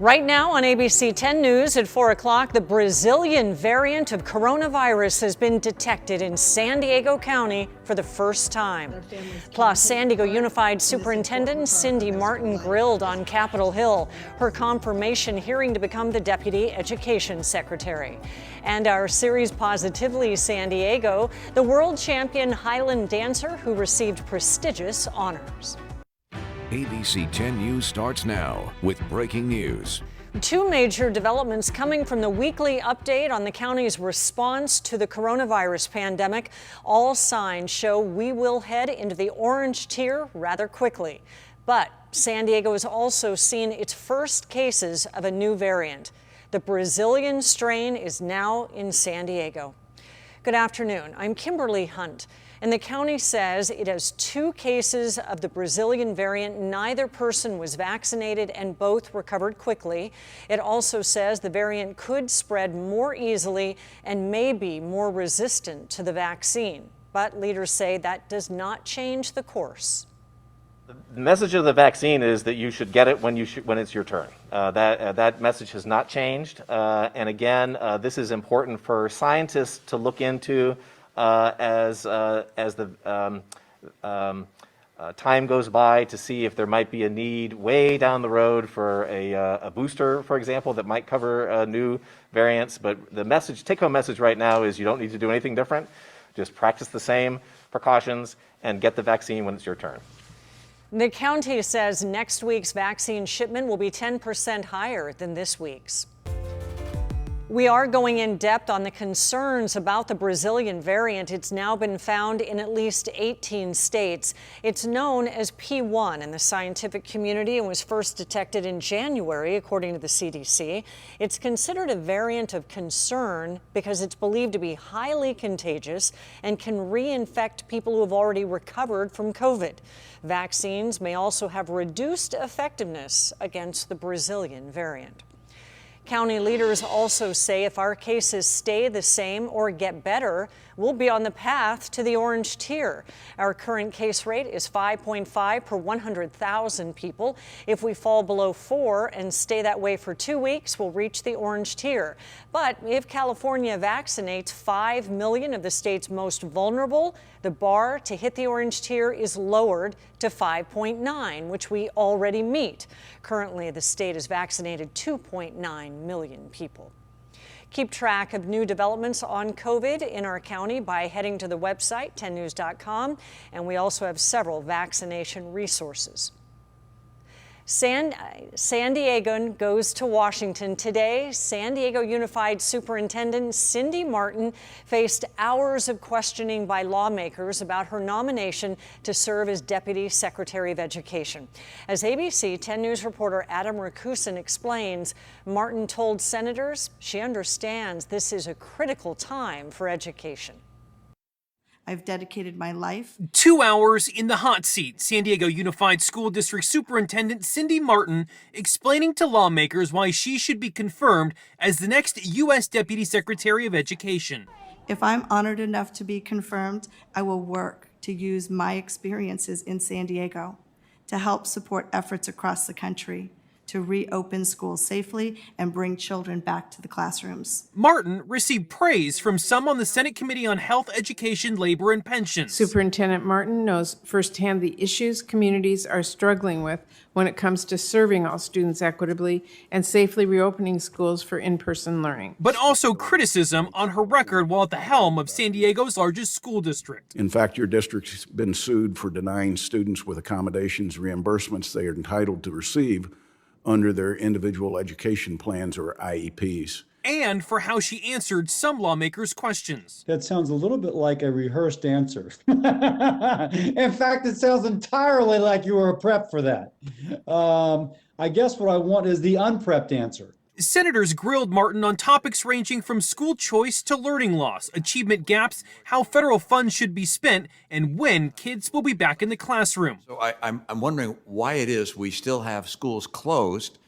Right now on ABC 10 News at 4 o'clock, the Brazilian variant of coronavirus has been detected in San Diego County for the first time. Plus, San Diego Unified Superintendent Cindy Martin grilled on Capitol Hill, her confirmation hearing to become the Deputy Education Secretary. And our series Positively San Diego, the world champion Highland dancer who received prestigious honors. ABC 10 News starts now with breaking news. Two major developments coming from the weekly update on the county's response to the coronavirus pandemic. All signs show we will head into the orange tier rather quickly. But San Diego has also seen its first cases of a new variant. The Brazilian strain is now in San Diego. Good afternoon. I'm Kimberly Hunt. And the county says it has two cases of the Brazilian variant. Neither person was vaccinated and both recovered quickly. It also says the variant could spread more easily and may be more resistant to the vaccine. But leaders say that does not change the course. The message of the vaccine is that you should get it when it's your turn. That message has not changed. And again, this is important for scientists to look into as the time goes by, to see if there might be a need way down the road for a booster, for example, that might cover new variants. But the take-home message right now is you don't need to do anything different. Just practice the same precautions and get the vaccine when it's your turn. The county says next week's vaccine shipment will be 10% higher than this week's. We are going in depth on the concerns about the Brazilian variant. It's now been found in at least 18 states. It's known as P1 in the scientific community and was first detected in January, according to the CDC. It's considered a variant of concern because it's believed to be highly contagious and can reinfect people who have already recovered from COVID. Vaccines may also have reduced effectiveness against the Brazilian variant. County leaders also say if our cases stay the same or get better, we'll be on the path to the orange tier. Our current case rate is 5.5 per 100,000 people. If we fall below 4 and stay that way for 2 weeks, we'll reach the orange tier. But if California vaccinates 5 million of the state's most vulnerable, the bar to hit the orange tier is lowered to 5.9, which we already meet. Currently, the state has vaccinated 2.9 million people. Keep track of new developments on COVID in our county by heading to the website, 10news.com, and we also have several vaccination resources. San Diego goes to Washington today. San Diego Unified Superintendent Cindy Martin faced hours of questioning by lawmakers about her nomination to serve as Deputy Secretary of Education. As ABC 10 News reporter Adam Rakusin explains, Martin told senators she understands this is a critical time for education. I've dedicated my life. 2 hours in the hot seat. San Diego Unified School District Superintendent Cindy Martin explaining to lawmakers why she should be confirmed as the next U.S. Deputy Secretary of Education. If I'm honored enough to be confirmed, I will work to use my experiences in San Diego to help support efforts across the country to reopen schools safely and bring children back to the classrooms. Martin received praise from some on the Senate Committee on Health, Education, Labor, and Pensions. Superintendent Martin knows firsthand the issues communities are struggling with when it comes to serving all students equitably and safely reopening schools for in-person learning. But also criticism on her record while at the helm of San Diego's largest school district. In fact, your district's been sued for denying students with accommodations reimbursements they are entitled to receive under their individual education plans or IEPs. And for how she answered some lawmakers' questions. That sounds a little bit like a rehearsed answer. In fact, it sounds entirely like you were prepped for that. I guess what I want is the unprepped answer. Senators grilled Martin on topics ranging from school choice to learning loss, achievement gaps, how federal funds should be spent, and when kids will be back in the classroom. So I'm wondering why it is we still have schools closed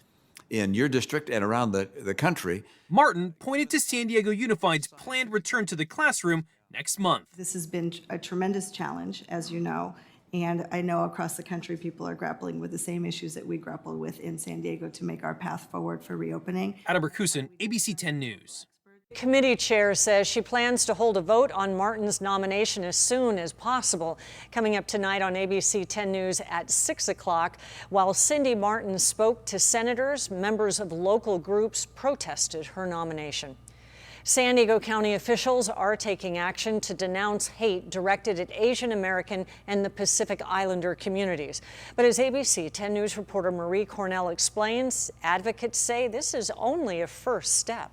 in your district and around the country. Martin pointed to San Diego Unified's planned return to the classroom next month. This has been a tremendous challenge, as you know, And I know across the country, people are grappling with the same issues that we grapple with in San Diego to make our path forward for reopening. Adam Berkusen, ABC 10 News. Committee chair says she plans to hold a vote on Martin's nomination as soon as possible. Coming up tonight on ABC 10 News at 6 o'clock, while Cindy Martin spoke to senators, members of local groups protested her nomination. San Diego County officials are taking action to denounce hate directed at Asian American and the Pacific Islander communities. But as ABC 10 News reporter Marie Cornell explains, advocates say this is only a first step.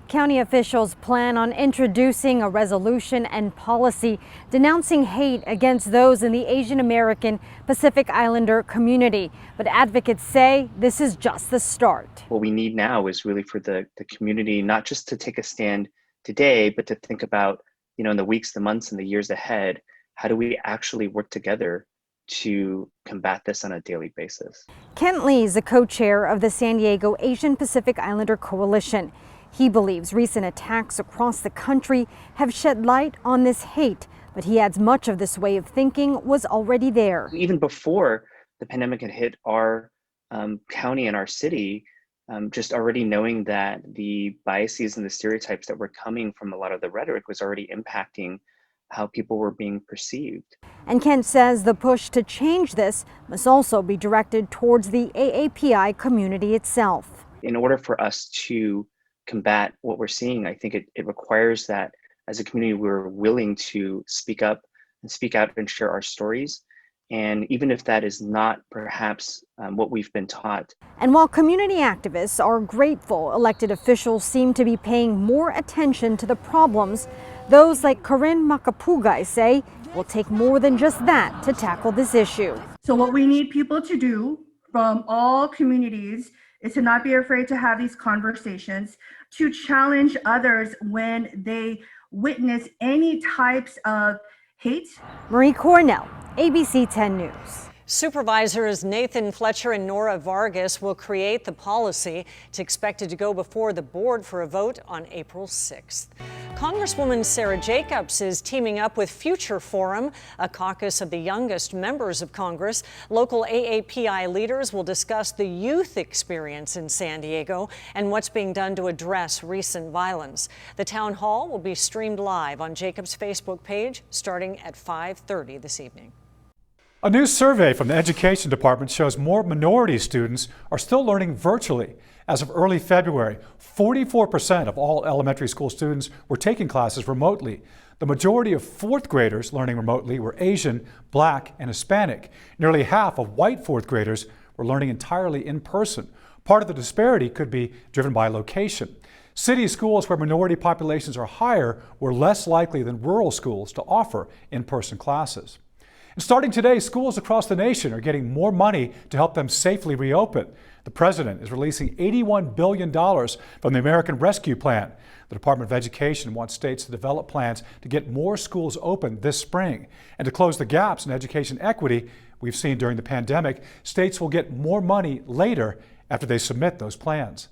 County officials plan on introducing a resolution and policy denouncing hate against those in the Asian American Pacific Islander community. But advocates say this is just the start. What we need now is really for the community not just to take a stand today, but to think about, in the weeks, the months, and the years ahead, how do we actually work together to combat this on a daily basis? Kent Lee is the co-chair of the San Diego Asian Pacific Islander Coalition. He believes recent attacks across the country have shed light on this hate, but he adds much of this way of thinking was already there. Even before the pandemic had hit our county and our city, just already knowing that the biases and the stereotypes that were coming from a lot of the rhetoric was already impacting how people were being perceived. And Kent says the push to change this must also be directed towards the AAPI community itself. In order for us to combat what we're seeing, I think it requires that as a community, we're willing to speak up and speak out and share our stories. And even if that is not perhaps what we've been taught. And while community activists are grateful elected officials seem to be paying more attention to the problems, those like Corinne Macapugai say it will take more than just that to tackle this issue. So what we need people to do from all communities is to not be afraid to have these conversations, to challenge others when they witness any types of hate. Marie Cornell, ABC 10 News. Supervisors Nathan Fletcher and Nora Vargas will create the policy. It's expected to go before the board for a vote on April 6th. Congresswoman Sarah Jacobs is teaming up with Future Forum, a caucus of the youngest members of Congress. Local AAPI leaders will discuss the youth experience in San Diego and what's being done to address recent violence. The town hall will be streamed live on Jacobs' Facebook page starting at 5:30 this evening. A new survey from the Education Department shows more minority students are still learning virtually. As of early February, 44% of all elementary school students were taking classes remotely. The majority of fourth graders learning remotely were Asian, Black, and Hispanic. Nearly half of white fourth graders were learning entirely in person. Part of the disparity could be driven by location. City schools where minority populations are higher were less likely than rural schools to offer in-person classes. And starting today, schools across the nation are getting more money to help them safely reopen. The president is releasing $81 billion from the American Rescue Plan. The Department of Education wants states to develop plans to get more schools open this spring. And to close the gaps in education equity we've seen during the pandemic, states will get more money later after they submit those plans.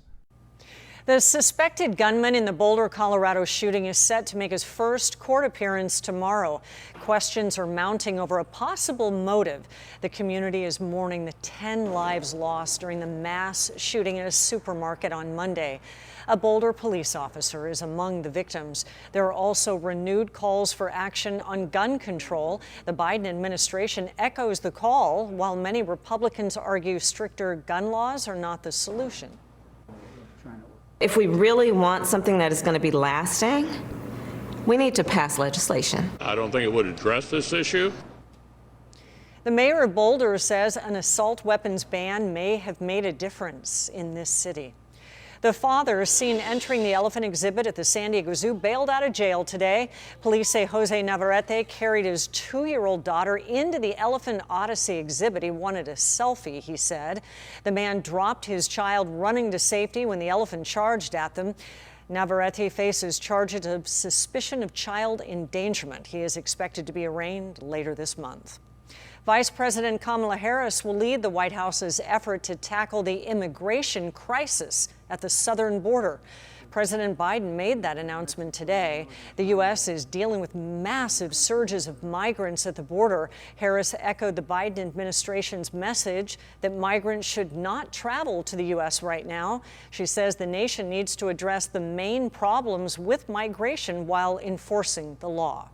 The suspected gunman in the Boulder, Colorado shooting is set to make his first court appearance tomorrow. Questions are mounting over a possible motive. The community is mourning the 10 lives lost during the mass shooting at a supermarket on Monday. A Boulder police officer is among the victims. There are also renewed calls for action on gun control. The Biden administration echoes the call, while many Republicans argue stricter gun laws are not the solution. If we really want something that is going to be lasting, we need to pass legislation. I don't think it would address this issue. The mayor of Boulder says an assault weapons ban may have made a difference in this city. The father seen entering the elephant exhibit at the San Diego Zoo bailed out of jail today. Police say Jose Navarrete carried his 2-year-old daughter into the Elephant Odyssey exhibit. He wanted a selfie, he said. The man dropped his child running to safety when the elephant charged at them. Navarrete faces charges of suspicion of child endangerment. He is expected to be arraigned later this month. Vice President Kamala Harris will lead the White House's effort to tackle the immigration crisis at the southern border. President Biden made that announcement today. The U.S. is dealing with massive surges of migrants at the border. Harris echoed the Biden administration's message that migrants should not travel to the U.S. right now. She says the nation needs to address the main problems with migration while enforcing the law.